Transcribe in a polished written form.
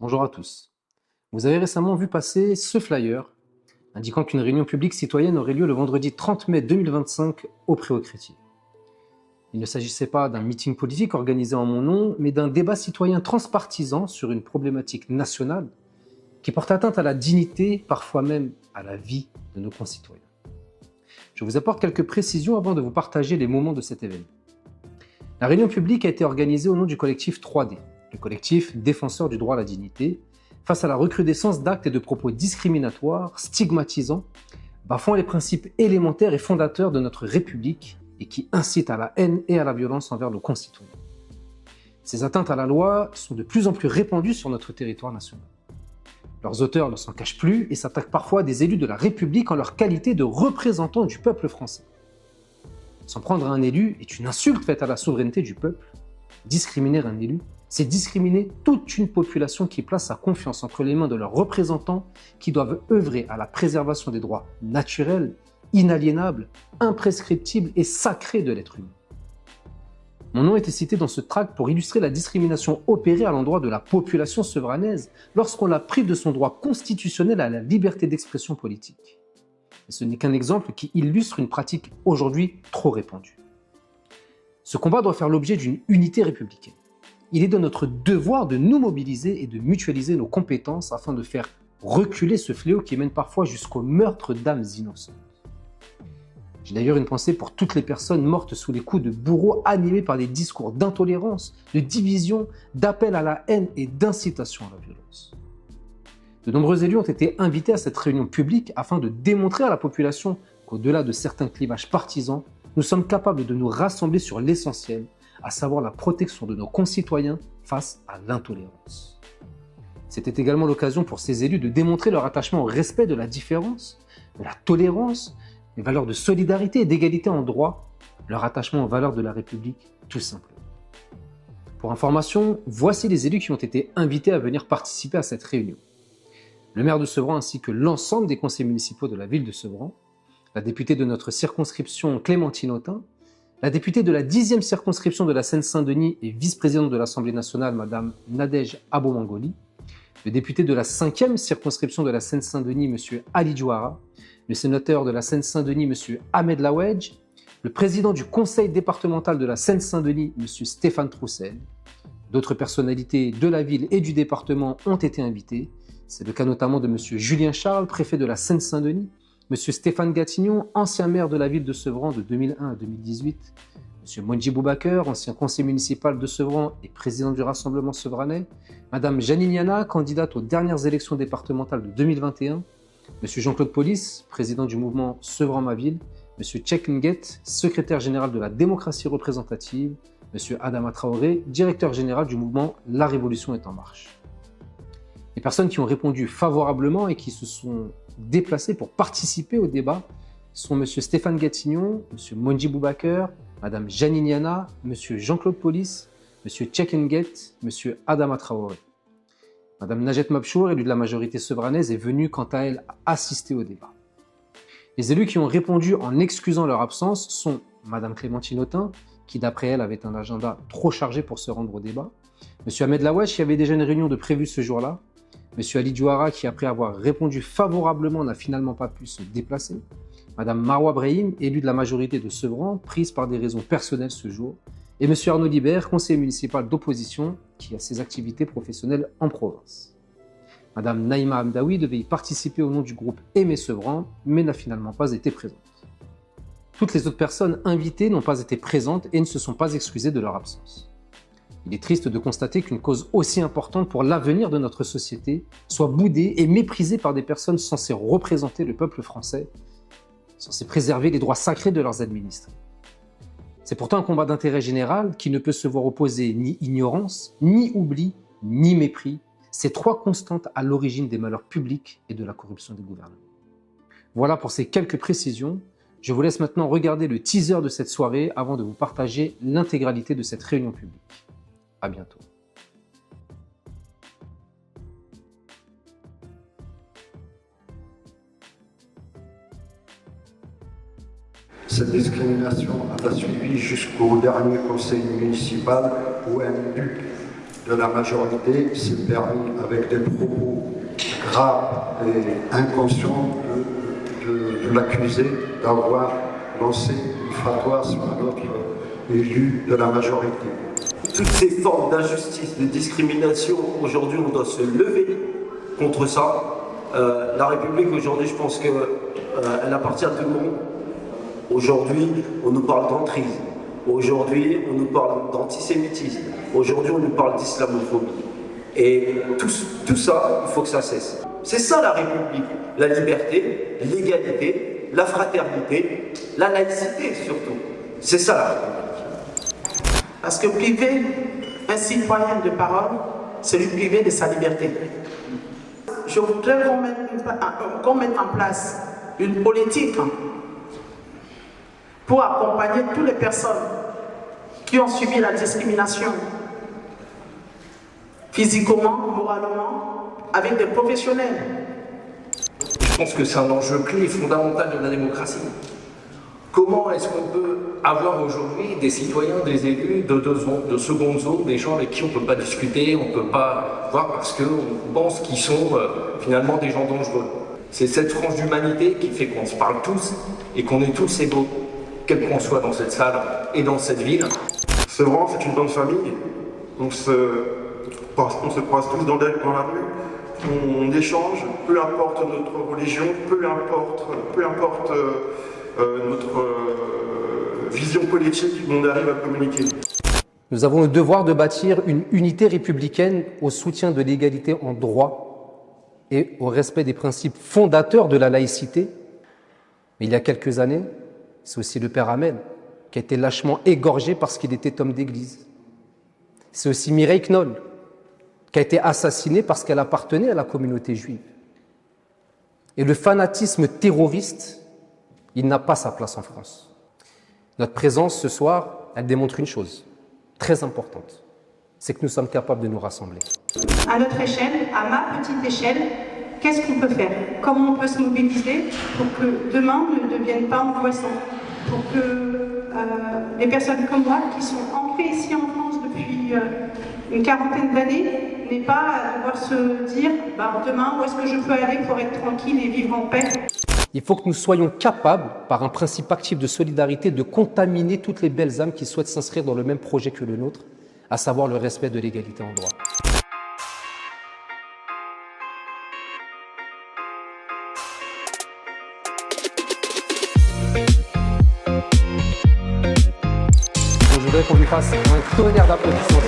Bonjour à tous. Vous avez récemment vu passer ce flyer indiquant qu'une réunion publique citoyenne aurait lieu le vendredi 30 mai 2025 au Préau-Crétier. Il ne s'agissait pas d'un meeting politique organisé en mon nom, mais d'un débat citoyen transpartisan sur une problématique nationale qui porte atteinte à la dignité, parfois même à la vie de nos concitoyens. Je vous apporte quelques précisions avant de vous partager les moments de cet événement. La réunion publique a été organisée au nom du collectif 3D, le collectif défenseur du droit à la dignité, face à la recrudescence d'actes et de propos discriminatoires, stigmatisants, bafouant les principes élémentaires et fondateurs de notre République et qui incitent à la haine et à la violence envers nos concitoyens. Ces atteintes à la loi sont de plus en plus répandues sur notre territoire national. Leurs auteurs ne s'en cachent plus et s'attaquent parfois à des élus de la République en leur qualité de représentants du peuple français. S'en prendre à un élu est une insulte faite à la souveraineté du peuple. Discriminer un élu, c'est discriminer toute une population qui place sa confiance entre les mains de leurs représentants qui doivent œuvrer à la préservation des droits naturels, inaliénables, imprescriptibles et sacrés de l'être humain. Mon nom était cité dans ce tract pour illustrer la discrimination opérée à l'endroit de la population souverainaise lorsqu'on la prive de son droit constitutionnel à la liberté d'expression politique. Et ce n'est qu'un exemple qui illustre une pratique aujourd'hui trop répandue. Ce combat doit faire l'objet d'une unité républicaine. Il est de notre devoir de nous mobiliser et de mutualiser nos compétences afin de faire reculer ce fléau qui mène parfois jusqu'au meurtre d'âmes innocentes. J'ai d'ailleurs une pensée pour toutes les personnes mortes sous les coups de bourreaux animés par des discours d'intolérance, de division, d'appel à la haine et d'incitation à la violence. De nombreux élus ont été invités à cette réunion publique afin de démontrer à la population qu'au-delà de certains clivages partisans, nous sommes capables de nous rassembler sur l'essentiel, à savoir la protection de nos concitoyens face à l'intolérance. C'était également l'occasion pour ces élus de démontrer leur attachement au respect de la différence, de la tolérance, les valeurs de solidarité et d'égalité en droit, leur attachement aux valeurs de la République, tout simplement. Pour information, voici les élus qui ont été invités à venir participer à cette réunion. Le maire de Sevran ainsi que l'ensemble des conseils municipaux de la ville de Sevran, la députée de notre circonscription Clémentine Autain, la députée de la 10e circonscription de la Seine-Saint-Denis et vice-présidente de l'Assemblée nationale, Madame Nadège Abomangoli, le député de la 5e circonscription de la Seine-Saint-Denis, Monsieur Ali Djouara, le sénateur de la Seine-Saint-Denis, Monsieur Ahmed Lawedge, le président du conseil départemental de la Seine-Saint-Denis, Monsieur Stéphane Troussel. D'autres personnalités de la ville et du département ont été invitées. C'est le cas notamment de Monsieur Julien Charles, préfet de la Seine-Saint-Denis, Monsieur Stéphane Gatignon, ancien maire de la ville de Sevran de 2001 à 2018, Monsieur Mounji Boubaker, ancien conseiller municipal de Sevran et président du Rassemblement Sevranais, Madame Janine Yana, candidate aux dernières élections départementales de 2021, Monsieur Jean-Claude Police, président du mouvement Sevran Ma Ville, Monsieur Cheikh Nguet, secrétaire général de la démocratie représentative, Monsieur Adama Traoré, directeur général du mouvement La Révolution est en marche. Les personnes qui ont répondu favorablement et qui se sont déplacées pour participer au débat sont M. Stéphane Gatignon, M. Mounji Boubaker, Mme Janine Yana, M. Jean-Claude Police, M. Cheikh Nguet, M. Adama Traoré. Mme Najet Mabchour, élue de la majorité sevranaise, est venue quant à elle assister au débat. Les élus qui ont répondu en excusant leur absence sont Mme Clémentine Autain, qui d'après elle avait un agenda trop chargé pour se rendre au débat, M. Ahmed Lawedge, qui avait déjà une réunion de prévue ce jour-là, M. Ali Djouara, qui après avoir répondu favorablement n'a finalement pas pu se déplacer, Mme Marwa Brahim, élue de la majorité de Sevran, prise par des raisons personnelles ce jour, et M. Arnaud Libert, conseiller municipal d'opposition, qui a ses activités professionnelles en province. Mme Naïma Hamdaoui devait y participer au nom du groupe Aimer Sevran, mais n'a finalement pas été présente. Toutes les autres personnes invitées n'ont pas été présentes et ne se sont pas excusées de leur absence. Il est triste de constater qu'une cause aussi importante pour l'avenir de notre société soit boudée et méprisée par des personnes censées représenter le peuple français, censées préserver les droits sacrés de leurs administrés. C'est pourtant un combat d'intérêt général qui ne peut se voir opposer ni ignorance, ni oubli, ni mépris, ces trois constantes à l'origine des malheurs publics et de la corruption des gouvernements. Voilà pour ces quelques précisions. Je vous laisse maintenant regarder le teaser de cette soirée avant de vous partager l'intégralité de cette réunion publique. À bientôt. Cette discrimination a suivi jusqu'au dernier conseil municipal où un élu de la majorité s'est permis, avec des propos graves et inconscients, de l'accuser d'avoir lancé une fatwa sur un autre élu de la majorité. Toutes ces formes d'injustice, de discrimination, aujourd'hui on doit se lever contre ça. La République aujourd'hui, je pense qu'elle appartient à tout le monde. Aujourd'hui, on nous parle d'entrisme. Aujourd'hui, on nous parle d'antisémitisme. Aujourd'hui, on nous parle d'islamophobie. Et tout ça, il faut que ça cesse. C'est ça la République. La liberté, l'égalité, la fraternité, la laïcité surtout. C'est ça la République. Parce que priver un citoyen de parole, c'est lui priver de sa liberté. Je voudrais qu'on mette en place une politique pour accompagner toutes les personnes qui ont subi la discrimination, physiquement, moralement, avec des professionnels. Je pense que c'est un enjeu clé et fondamental de la démocratie. Comment est-ce qu'on peut avoir aujourd'hui des citoyens, des élus de seconde zone, des gens avec qui on ne peut pas discuter, on ne peut pas voir parce qu'on pense qu'ils sont finalement des gens dangereux. C'est cette frange d'humanité qui fait qu'on se parle tous et qu'on est tous égaux, quel qu'on soit dans cette salle et dans cette ville. C'est une bonne famille. On se croise tous dans la rue, on échange, peu importe notre religion, peu importe notre vision politique, on arrive à communiquer. Nous avons le devoir de bâtir une unité républicaine au soutien de l'égalité en droit et au respect des principes fondateurs de la laïcité. Mais il y a quelques années, c'est aussi le père Hamel qui a été lâchement égorgé parce qu'il était homme d'église. C'est aussi Mireille Knoll qui a été assassinée parce qu'elle appartenait à la communauté juive. Et le fanatisme terroriste, il n'a pas sa place en France. Notre présence ce soir, elle démontre une chose très importante, c'est que nous sommes capables de nous rassembler. À notre échelle, à ma petite échelle, qu'est-ce qu'on peut faire? Comment on peut se mobiliser pour que demain ne devienne pas angoissant? Pour que les personnes comme moi, qui sont ancrées ici en France depuis une quarantaine d'années, n'aient pas à devoir se dire demain, où est-ce que je peux aller pour être tranquille et vivre en paix? Il faut que nous soyons capables, par un principe actif de solidarité, de contaminer toutes les belles âmes qui souhaitent s'inscrire dans le même projet que le nôtre, à savoir le respect de l'égalité en droit. Je voudrais qu'on lui fasse un tonnerre d'applaudissements.